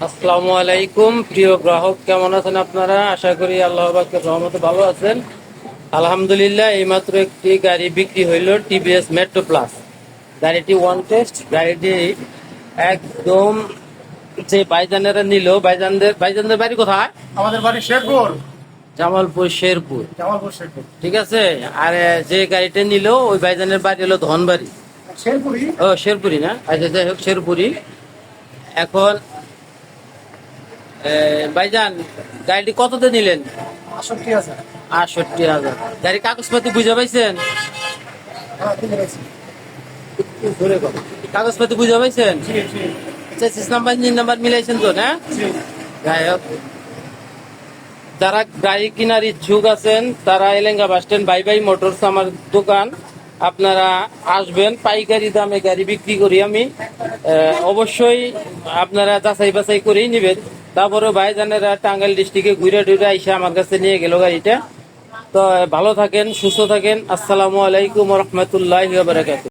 আসসালামু আলাইকুম প্রিয় গ্রাহক, কেমন আছেন আপনারা? আশা করি আল্লাহ পাকের রহমতে ভালো আছেন। আলহামদুলিল্লাহ, এইমাত্র একটি গাড়ি বিক্রি হইল, টিভিএস মেট্রো প্লাস। গাড়িটি ওয়ান টেস্ট। গাড়িটি একদম যে ভাইজানেরা নিল, ভাইজানদের বাড়ি কোথায়? আমাদের বাড়ি শেরপুর। জামালপুর শেরপুর। জামালপুর শেরপুর। ঠিক আছে। আর যে গাড়িটা নিল ওই ভাইজানের বাড়ি হলো ধনবাড়ি। শেরপুরি। ও শেরপুরি না, আচ্ছা যাই হোক, শেরপুরি। এখন ভাইজান, গাড়িটি কততে নিলেন? 68,000। 68,000। গাড়ির কাগজপাতি বুঝে পাইছেন? হ্যাঁ, ঠিক আছে। ঘুরে কম। কাগজপাতি বুঝে পাইছেন? জি জি চেসিস নাম্বার, ইঞ্জিন নাম্বার মিলাইছেন তো না? জি। যাই হোক, যারা গাড়ি কেনার ইচ্ছুক আছেন তারা Elenga bus stand bye bye motors আমার দোকান, আপনারা আসবেন। পাইকারি দামে গাড়ি বিক্রি করি আমি। অবশ্যই আপনারা যাচাই বাছাই করেই নেবেন। তারপরে ভাইজানেরা টাঙ্গাইল ডিস্ট্রিক্টে ঘুরে টুরে আইসা আমার কাছে নিয়ে গেল গাড়িটা। তো ভালো থাকেন, সুস্থ থাকেন। আসসালামু আলাইকুম রহমতুল্লাহ বারাকাতুহু।